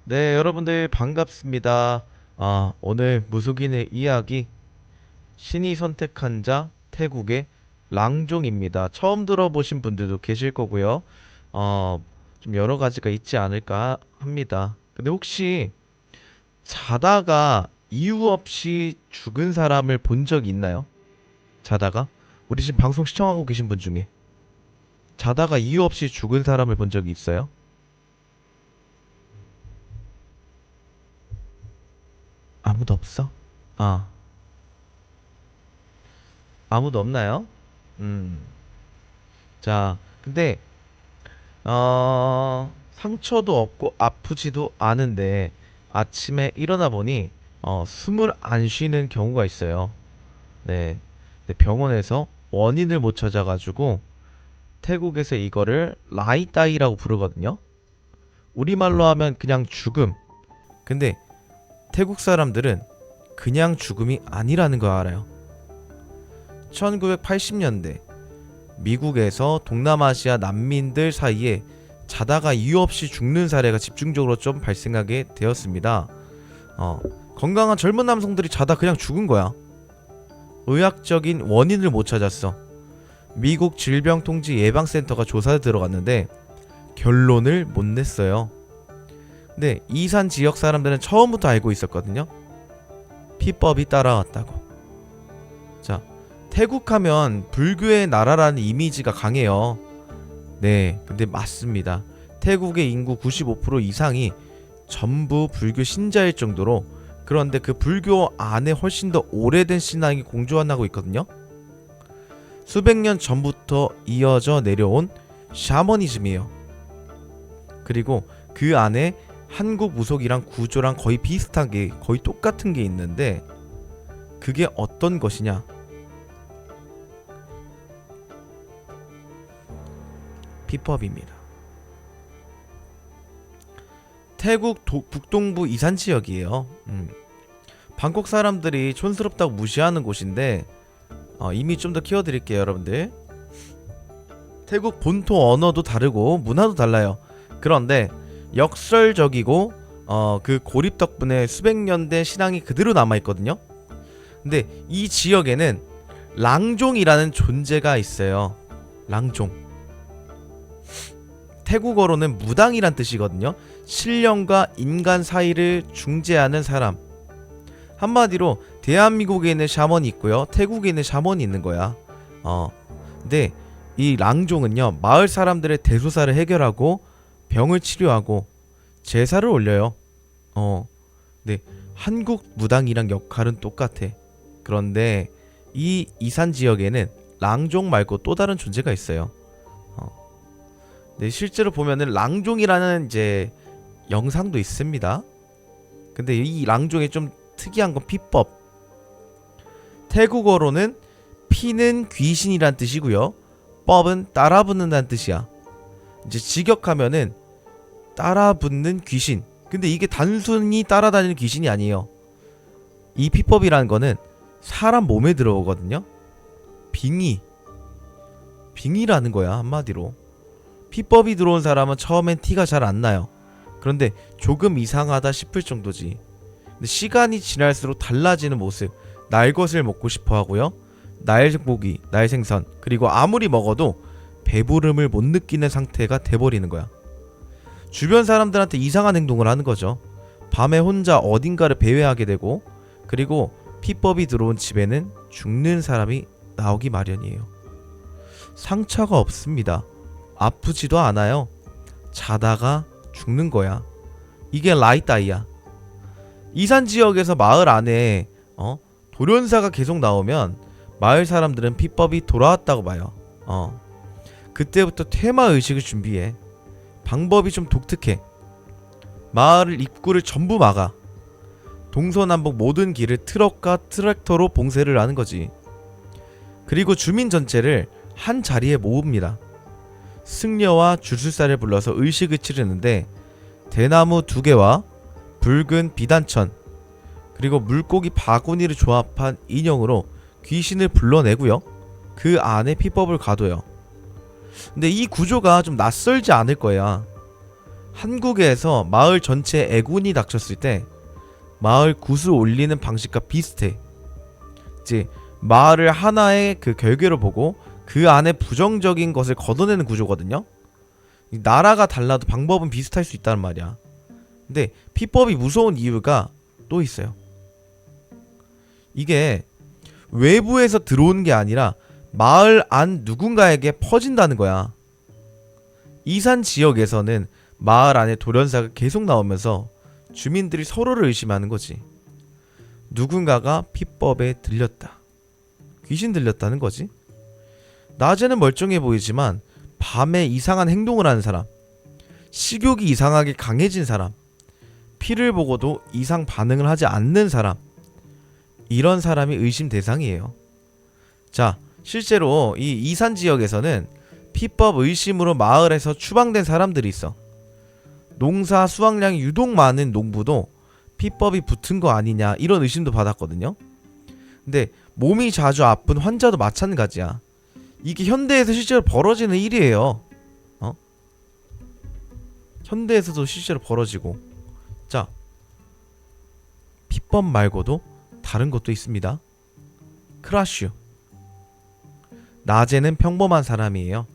네, 여러분들 반갑습니다. 오늘 무속인의 이야기 신이 선택한 자 태국의 랑종입니다. 처음 들어보신 분들도 계실 거고요. 어, 좀 여러 가지가 있지 않을까 합니다. 근데 혹시 자다가 이유 없이 죽은 사람을 본 적 있나요? 자다가? 우리 지금 방송 시청하고 계신 분 중에 자다가 이유 없이 죽은 사람을 본 적이 있어요? 아무도 없어? 아, 아무도 없나요? 음. 자, 근데 상처도 없고 아프지도 않은데 아침에 일어나 보니 숨을 안 쉬는 경우가 있어요. 네. 근데 병원에서 원인을 못 찾아가지고 태국에서 이거를 라이따이라고 부르거든요. 우리말로 하면 그냥 죽음. 근데 태국 사람들은 그냥 죽음이 아니라는 거 알아요. 1980년대 미국에서 동남아시아 난민들 사이에 자다가 이유 없이 죽는 사례가 집중적으로 좀 발생하게 되었습니다. 어, 건강한 젊은 남성들이 자다 그냥 죽은 거야. 의학적인 원인을 못 찾았어. 미국 질병통제예방센터가 조사에 들어갔는데 결론을 못 냈어요. 근데 이산 지역 사람들은 처음부터 알고 있었거든요. 피법이 따라왔다고. 자, 태국 하면 불교의 나라라는 이미지가 강해요. 네, 근데 맞습니다. 태국의 인구 95% 이상이 전부 불교 신자일 정도로, 그런데 그 불교 안에 훨씬 더 오래된 신앙이 공존하고 있거든요. 수백 년 전부터 이어져 내려온 샤머니즘이에요. 그리고 그 안에 한국 무속이랑 구조랑 거의 비슷한 게, 거의 똑같은 게 있는데, 그게 어떤 것이냐? 피법입니다. 태국 북동부 이산 지역이에요. 방콕 사람들이 촌스럽다고 무시하는 곳인데, 이미 좀 더 키워드릴게요, 여러분들. 태국 본토 언어도 다르고 문화도 달라요. 그런데 역설적이고 그 고립 덕분에 수백 년대 신앙이 그대로 남아 있거든요. 근데 이 지역에는 랑종이라는 존재가 있어요. 랑종. 태국어로는 무당이란 뜻이거든요. 신령과 인간 사이를 중재하는 사람. 한마디로 대한민국에 있는 샤먼이 있고요, 태국에 있는 샤먼이 있는 거야. 근데 이 랑종은요, 마을 사람들의 대소사를 해결하고 병을 치료하고 제사를 올려요. 네, 한국 무당이랑 역할은 똑같아. 그런데 이 이산 지역에는 랑종 말고 또 다른 존재가 있어요. 네, 실제로 보면은 랑종이라는 이제 영상도 있습니다. 근데 이 랑종이 좀 특이한 건 피법. 태국어로는 피는 귀신이란 뜻이고요, 법은 따라붙는다는 뜻이야. 이제 직역하면은 따라붙는 귀신. 근데 이게 단순히 따라다니는 귀신이 아니에요. 이 피법이라는 거는 사람 몸에 들어오거든요. 빙의라는 거야, 한마디로. 피법이 들어온 사람은 처음엔 티가 잘 안 나요. 그런데 조금 이상하다 싶을 정도지. 근데 시간이 지날수록 달라지는 모습. 날 것을 먹고 싶어 하고요, 날고기, 날생선, 그리고 아무리 먹어도 배부름을 못 느끼는 상태가 돼버리는 거야. 주변 사람들한테 이상한 행동을 하는 거죠. 밤에 혼자 어딘가를 배회하게 되고, 그리고 피법이 들어온 집에는 죽는 사람이 나오기 마련이에요. 상처가 없습니다. 아프지도 않아요. 자다가 죽는 거야. 이게 라이따이야. 이산 지역에서 마을 안에 돌연사가 계속 나오면 마을 사람들은 피법이 돌아왔다고 봐요. 그때부터 퇴마 의식을 준비해. 방법이 좀 독특해. 마을 입구를 전부 막아. 동서남북 모든 길을 트럭과 트랙터로 봉쇄를 하는 거지. 그리고 주민 전체를 한 자리에 모읍니다. 승려와 주술사를 불러서 의식을 치르는데, 대나무 2개와 붉은 비단천, 그리고 물고기 바구니를 조합한 인형으로 귀신을 불러내고요, 그 안에 피법을 가둬요. 근데 이 구조가 좀 낯설지 않을 거야. 한국에서 마을 전체에 애군이 닥쳤을 때 마을 굿을 올리는 방식과 비슷해. 이제 마을을 하나의 그 결계로 보고 그 안에 부정적인 것을 걷어내는 구조거든요. 나라가 달라도 방법은 비슷할 수 있다는 말이야. 근데 피법이 무서운 이유가 또 있어요. 이게 외부에서 들어오는 게 아니라 마을 안 누군가에게 퍼진다는 거야. 이산 지역에서는 마을 안에 돌연사가 계속 나오면서 주민들이 서로를 의심하는 거지. 누군가가 피법에 들렸다. 귀신 들렸다는 거지. 낮에는 멀쩡해 보이지만 밤에 이상한 행동을 하는 사람, 식욕이 이상하게 강해진 사람, 피를 보고도 이상 반응을 하지 않는 사람, 이런 사람이 의심 대상이에요. 자, 실제로 이 이산 지역에서는 피법 의심으로 마을에서 추방된 사람들이 있어. 농사 수확량이 유독 많은 농부도 피법이 붙은 거 아니냐 이런 의심도 받았거든요. 근데 몸이 자주 아픈 환자도 마찬가지야. 이게 현대에서 실제로 벌어지는 일이에요. 현대에서도 실제로 벌어지고. 자, 피법 말고도 다른 것도 있습니다. 크라슈. 낮에는 평범한 사람이에요.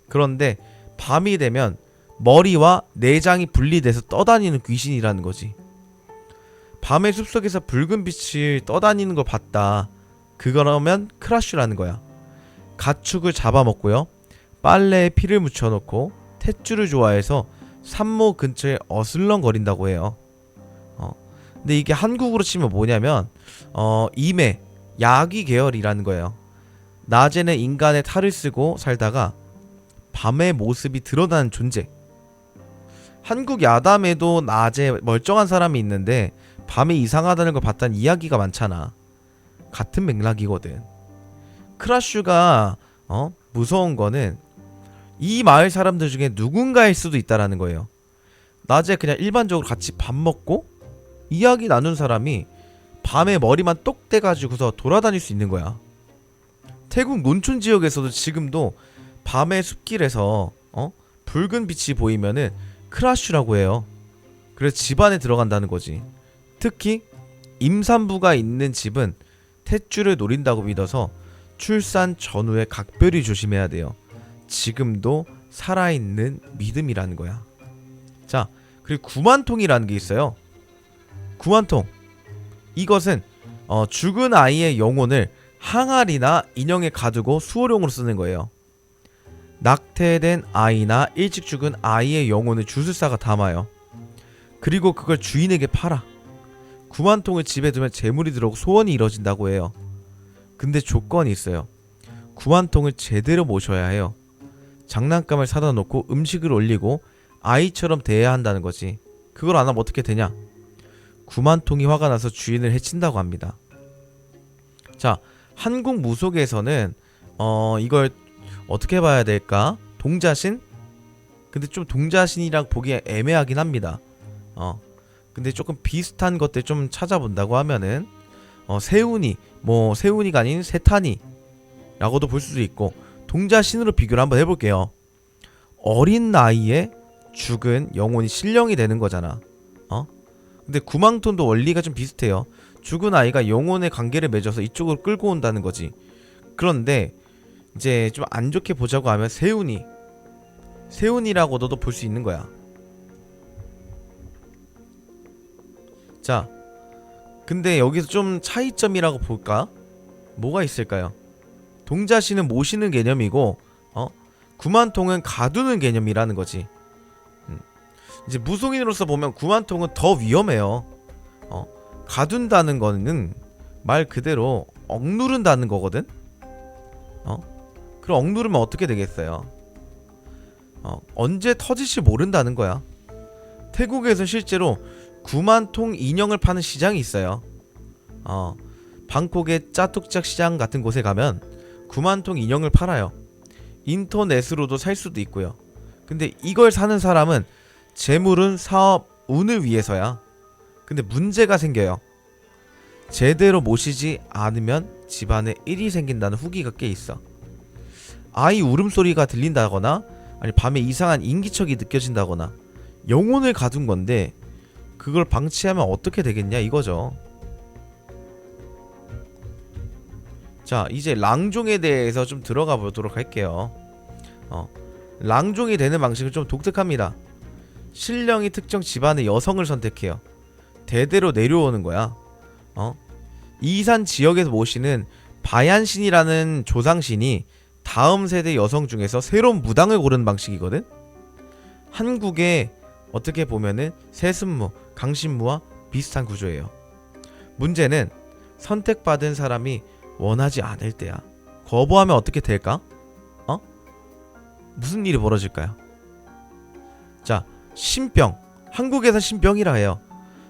그런데 밤이 되면 머리와 내장이 분리돼서 떠다니는 귀신이라는 거지. 밤의 숲속에서 붉은 빛을 떠다니는 걸 봤다. 그거라면 크라슈라는 거야. 가축을 잡아먹고요. 빨래에 피를 묻혀놓고 탯줄을 좋아해서 산모 근처에 어슬렁거린다고 해요. 근데 이게 한국으로 치면 뭐냐면 임해, 야귀 계열이라는 거예요. 낮에는 인간의 탈을 쓰고 살다가 밤의 모습이 드러나는 존재. 한국 야담에도 낮에 멀쩡한 사람이 있는데 밤에 이상하다는 걸 봤다는 이야기가 많잖아. 같은 맥락이거든. 크라슈가 무서운 거는 이 마을 사람들 중에 누군가일 수도 있다라는 거예요. 낮에 그냥 일반적으로 같이 밥 먹고 이야기 나눈 사람이 밤에 머리만 똑 떼가지고서 돌아다닐 수 있는 거야. 태국 논촌 지역에서도 지금도 밤에 숲길에서 붉은 빛이 보이면은 크라슈라고 해요. 그래서 집 안에 들어간다는 거지. 특히 임산부가 있는 집은 탯줄을 노린다고 믿어서 출산 전후에 각별히 조심해야 돼요. 지금도 살아있는 믿음이라는 거야. 자, 그리고 구만통이라는 게 있어요. 구만통. 이것은 죽은 아이의 영혼을 항아리나 인형에 가두고 수호령으로 쓰는 거예요. 낙태된 아이나 일찍 죽은 아이의 영혼을 주술사가 담아요. 그리고 그걸 주인에게 팔아. 구만통을 집에 두면 재물이 들어오고 소원이 이뤄진다고 해요. 근데 조건이 있어요. 구만통을 제대로 모셔야 해요. 장난감을 사다 놓고 음식을 올리고 아이처럼 대해야 한다는 거지. 그걸 안 하면 어떻게 되냐? 구만통이 화가 나서 주인을 해친다고 합니다. 자, 한국 무속에서는 이걸 어떻게 봐야 될까? 동자신? 근데 좀 동자신이랑 보기 애매하긴 합니다. 근데 조금 비슷한 것들 좀 찾아본다고 하면은 세운이, 세운이가 아닌 세탄이 라고도 볼 수도 있고, 동자신으로 비교를 한번 해볼게요. 어린 나이에 죽은 영혼이 신령이 되는 거잖아. 근데 구망통도 원리가 좀 비슷해요. 죽은 아이가 영혼의 관계를 맺어서 이쪽으로 끌고 온다는 거지. 그런데 이제 좀 안 좋게 보자고 하면 세운이라고 너도 볼 수 있는 거야. 자, 근데 여기서 좀 차이점이라고 볼까? 뭐가 있을까요? 동자신은 모시는 개념이고 구만통은 가두는 개념이라는 거지. 이제 무속인으로서 보면 구만통은 더 위험해요. 가둔다는 거는 말 그대로 억누른다는 거거든. 그럼 억누르면 어떻게 되겠어요? 언제 터질지 모른다는 거야. 태국에서 실제로 구만통 인형을 파는 시장이 있어요. 방콕의 짜뚝짝 시장 같은 곳에 가면 구만통 인형을 팔아요. 인터넷으로도 살 수도 있고요. 근데 이걸 사는 사람은 재물은 사업, 운을 위해서야. 근데 문제가 생겨요. 제대로 모시지 않으면 집안에 일이 생긴다는 후기가 꽤 있어. 아이 울음소리가 들린다거나, 아니 밤에 이상한 인기척이 느껴진다거나, 영혼을 가둔 건데 그걸 방치하면 어떻게 되겠냐 이거죠. 자, 이제 랑종에 대해서 좀 들어가 보도록 할게요. 랑종이 되는 방식은 좀 독특합니다. 신령이 특정 집안의 여성을 선택해요. 대대로 내려오는 거야. 이산 지역에서 모시는 바얀신이라는 조상신이 다음 세대 여성 중에서 새로운 무당을 고르는 방식이거든. 한국의 어떻게 보면은 세습무, 강신무와 비슷한 구조예요. 문제는 선택받은 사람이 원하지 않을 때야. 거부하면 어떻게 될까? 무슨 일이 벌어질까요? 자, 신병. 한국에서 신병이라 해요.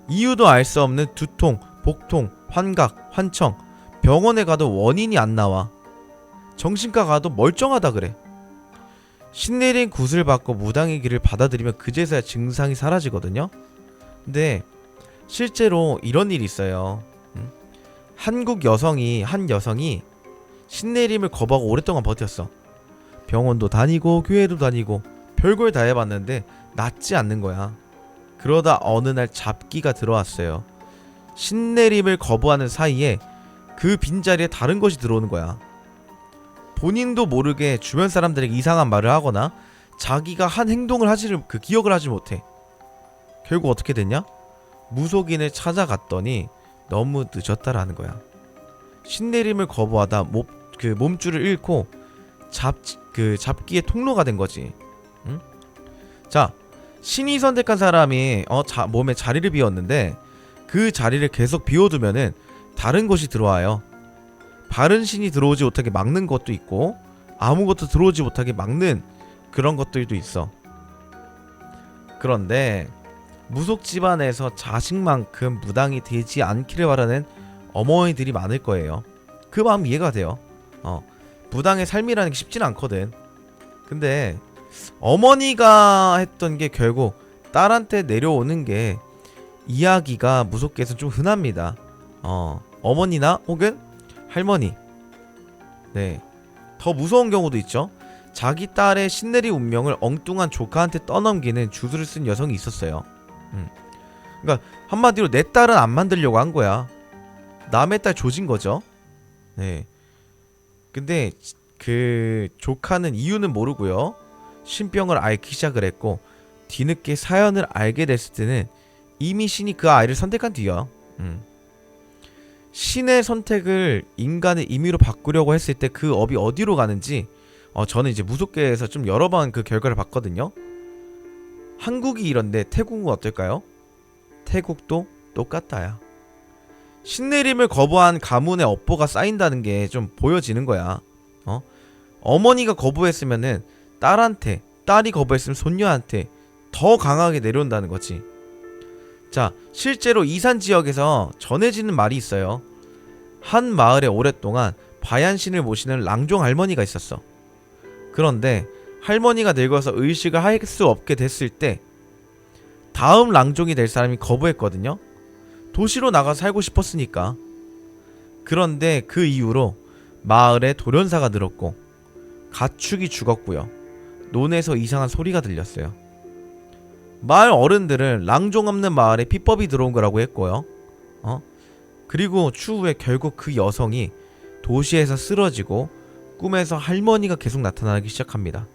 이유도 알 수 없는 두통, 복통, 환각, 환청. 병원에 가도 원인이 안 나와. 정신과 가도 멀쩡하다 그래. 신내린 굿을 받고 무당의 길을 받아들이면 그제서야 증상이 사라지거든요. 근데 실제로 이런 일이 있어요. 한 여성이 신내림을 거부하고 오랫동안 버텼어. 병원도 다니고 교회도 다니고 별걸 다 해봤는데 낫지 않는 거야. 그러다 어느 날 잡기가 들어왔어요. 신내림을 거부하는 사이에 그 빈자리에 다른 것이 들어오는 거야. 본인도 모르게 주변 사람들에게 이상한 말을 하거나 자기가 한 행동을 기억을 하지 못해. 결국 어떻게 됐냐? 무속인을 찾아갔더니 너무 늦었다라는 거야. 신내림을 거부하다 몸줄을 잃고 잡기의 통로가 된 거지. 응? 자, 신이 선택한 사람이 몸에 자리를 비웠는데 그 자리를 계속 비워두면은 다른 것이 들어와요. 바른 신이 들어오지 못하게 막는 것도 있고 아무것도 들어오지 못하게 막는 그런 것들도 있어. 그런데 무속 집안에서 자식만큼 무당이 되지 않기를 바라는 어머니들이 많을 거예요. 그 마음 이해가 돼요. 무당의 삶이라는 게 쉽진 않거든. 근데 어머니가 했던 게 결국 딸한테 내려오는 게 이야기가 무속계에서 좀 흔합니다. 어머니나 혹은 할머니. 네. 더 무서운 경우도 있죠. 자기 딸의 신내리 운명을 엉뚱한 조카한테 떠넘기는 주술을 쓴 여성이 있었어요. 그러니까 한마디로 내 딸은 안 만들려고 한 거야. 남의 딸 조진 거죠. 네. 근데 그 조카는 이유는 모르고요. 신병을 앓기 시작을 했고 뒤늦게 사연을 알게 됐을 때는 이미 신이 그 아이를 선택한 뒤야. 신의 선택을 인간의 임의로 바꾸려고 했을 때 그 업이 어디로 가는지 저는 이제 무속계에서 좀 여러 번 그 결과를 봤거든요. 한국이 이런데 태국은 어떨까요? 태국도 똑같다야. 신내림을 거부한 가문의 업보가 쌓인다는 게 좀 보여지는 거야. 어머니가 거부했으면은 딸한테, 딸이 거부했으면 손녀한테 더 강하게 내려온다는 거지. 자, 실제로 이산 지역에서 전해지는 말이 있어요. 한 마을에 오랫동안 바얀신을 모시는 랑종 할머니가 있었어. 그런데 할머니가 늙어서 의식을 할 수 없게 됐을 때 다음 랑종이 될 사람이 거부했거든요. 도시로 나가 살고 싶었으니까. 그런데 그 이후로 마을에 돌연사가 늘었고 가축이 죽었고요. 논에서 이상한 소리가 들렸어요. 마을 어른들은 랑종 없는 마을에 피법이 들어온 거라고 했고요. 그리고 추후에 결국 그 여성이 도시에서 쓰러지고 꿈에서 할머니가 계속 나타나기 시작합니다.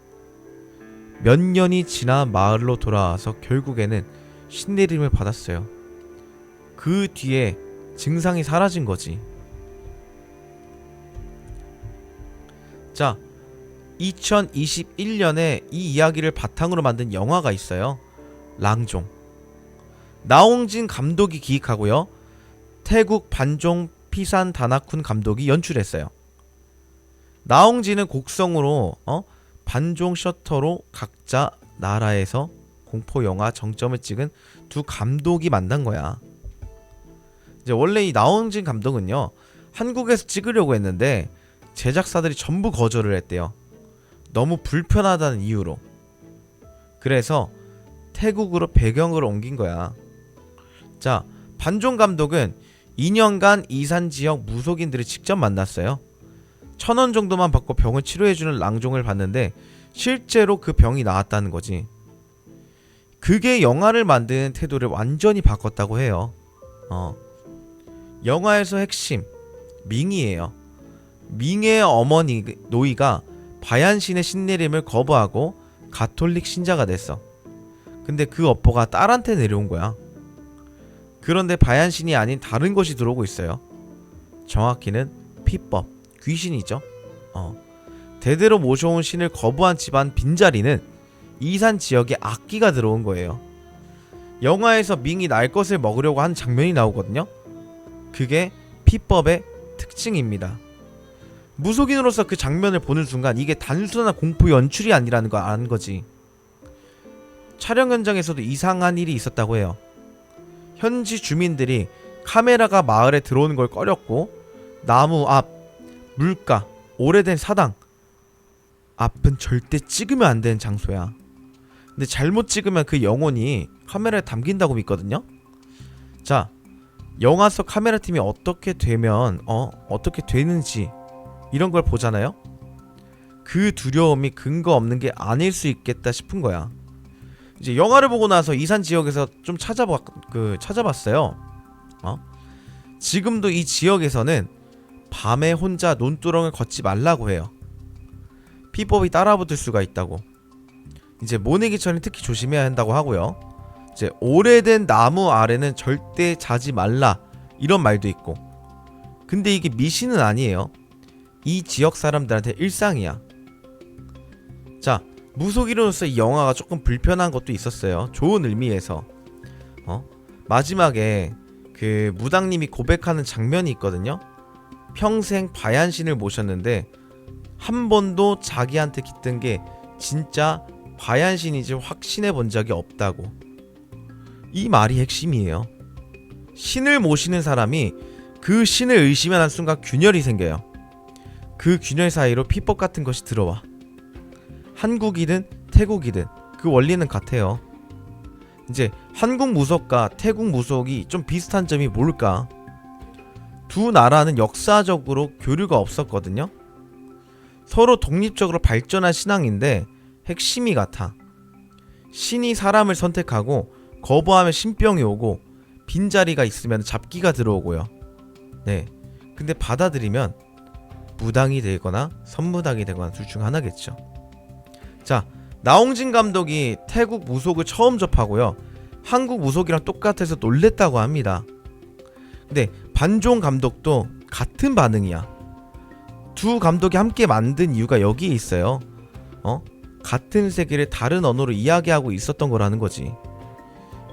몇 년이 지나 마을로 돌아와서 결국에는 신내림을 받았어요. 그 뒤에 증상이 사라진 거지. 자, 2021년에 이 이야기를 바탕으로 만든 영화가 있어요. 랑종. 나홍진 감독이 기획하고요. 태국 반종 피산 다나쿤 감독이 연출했어요. 나홍진은 곡성으로 반종 셔터로 각자 나라에서 공포 영화 정점을 찍은 두 감독이 만난 거야. 이제 원래 이 나홍진 감독은요, 한국에서 찍으려고 했는데 제작사들이 전부 거절을 했대요. 너무 불편하다는 이유로. 그래서 태국으로 배경을 옮긴 거야. 자, 반종 감독은 2년간 이산 지역 무속인들을 직접 만났어요. 1,000원 정도만 받고 병을 치료해주는 랑종을 봤는데 실제로 그 병이 나았다는 거지. 그게 영화를 만드는 태도를 완전히 바꿨다고 해요. 영화에서 핵심 밍이에요. 밍의 어머니 노이가 바얀신의 신내림을 거부하고 가톨릭 신자가 됐어. 근데 그 업보가 딸한테 내려온 거야. 그런데 바얀신이 아닌 다른 것이 들어오고 있어요. 정확히는 피법, 귀신이죠. 대대로 모셔온 신을 거부한 집안 빈자리는 이산 지역에 악귀가 들어온 거예요. 영화에서 밍이 날 것을 먹으려고 한 장면이 나오거든요. 그게 피법의 특징입니다. 무속인으로서 그 장면을 보는 순간 이게 단순한 공포 연출이 아니라는 걸 아는 거지. 촬영 현장에서도 이상한 일이 있었다고 해요. 현지 주민들이 카메라가 마을에 들어오는 걸 꺼렸고, 나무 앞, 물가, 오래된 사당 앞은 절대 찍으면 안 되는 장소야. 근데 잘못 찍으면 그 영혼이 카메라에 담긴다고 믿거든요. 자, 영화 속 카메라 팀이 어떻게 되면 어떻게 되는지 이런 걸 보잖아요. 그 두려움이 근거 없는 게 아닐 수 있겠다 싶은 거야. 이제 영화를 보고 나서 이산 지역에서 좀 찾아봤어요. 지금도 이 지역에서는 밤에 혼자 논두렁을 걷지 말라고 해요. 피법이 따라붙을 수가 있다고. 이제 모내기처럼 특히 조심해야 한다고 하고요. 이제 오래된 나무 아래는 절대 자지 말라 이런 말도 있고. 근데 이게 미신은 아니에요. 이 지역 사람들한테 일상이야. 자, 무속인으로서 이 영화가 조금 불편한 것도 있었어요. 좋은 의미에서. 마지막에 그 무당님이 고백하는 장면이 있거든요. 평생 바얀신을 모셨는데 한 번도 자기한테 깃든 게 진짜 바얀신인지 확신해 본 적이 없다고. 이 말이 핵심이에요. 신을 모시는 사람이 그 신을 의심하는 순간 균열이 생겨요. 그 균열 사이로 피법 같은 것이 들어와. 한국이든 태국이든 그 원리는 같아요. 이제 한국 무속과 태국 무속이 좀 비슷한 점이 뭘까? 두 나라는 역사적으로 교류가 없었거든요. 서로 독립적으로 발전한 신앙인데 핵심이 같아. 신이 사람을 선택하고 거부하면 신병이 오고 빈자리가 있으면 잡기가 들어오고요. 네. 근데 받아들이면 무당이 되거나 선무당이 되거나 둘 중 하나겠죠. 자, 나홍진 감독이 태국 무속을 처음 접하고요. 한국 무속이랑 똑같아서 놀랬다고 합니다. 근데 반종 감독도 같은 반응이야. 두 감독이 함께 만든 이유가 여기에 있어요. 같은 세계를 다른 언어로 이야기하고 있었던 거라는 거지.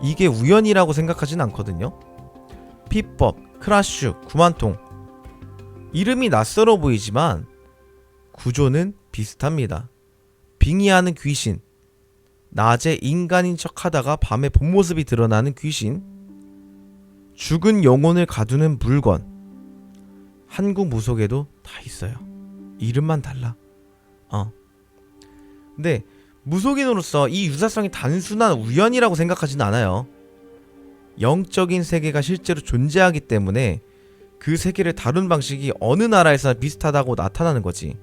이게 우연이라고 생각하진 않거든요. 피법, 크라슈, 구만통 이름이 낯설어 보이지만 구조는 비슷합니다. 빙의하는 귀신, 낮에 인간인 척하다가 밤에 본 모습이 드러나는 귀신, 죽은 영혼을 가두는 물건. 한국 무속에도 다 있어요. 이름만 달라. 근데 무속인으로서 이 유사성이 단순한 우연이라고 생각하진 않아요. 영적인 세계가 실제로 존재하기 때문에 그 세계를 다룬 방식이 어느 나라에서나 비슷하다고 나타나는 거지.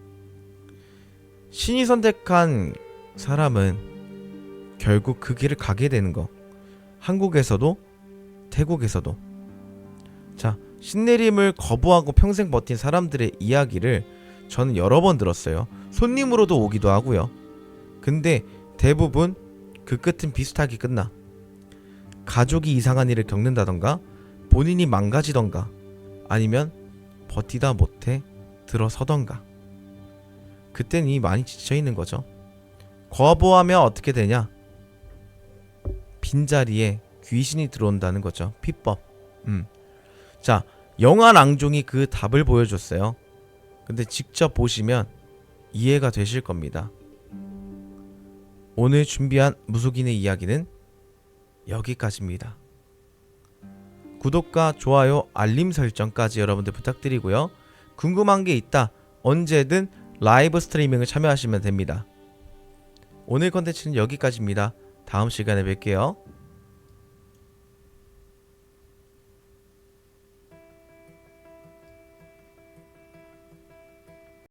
신이 선택한 사람은 결국 그 길을 가게 되는 거. 한국에서도 태국에서도. 자, 신내림을 거부하고 평생 버틴 사람들의 이야기를 저는 여러 번 들었어요. 손님으로도 오기도 하고요. 근데 대부분 그 끝은 비슷하게 끝나. 가족이 이상한 일을 겪는다던가 본인이 망가지던가 아니면 버티다 못해 들어서던가. 그땐 이미 많이 지쳐있는 거죠. 거부하면 어떻게 되냐? 빈자리에 귀신이 들어온다는 거죠. 피법. 자, 영화 랑종이 그 답을 보여줬어요. 근데 직접 보시면 이해가 되실 겁니다. 오늘 준비한 무속인의 이야기는 여기까지입니다. 구독과 좋아요, 알림 설정까지 여러분들 부탁드리고요. 궁금한 게 있다 언제든 라이브 스트리밍을 참여하시면 됩니다. 오늘 컨텐츠는 여기까지입니다. 다음 시간에 뵐게요.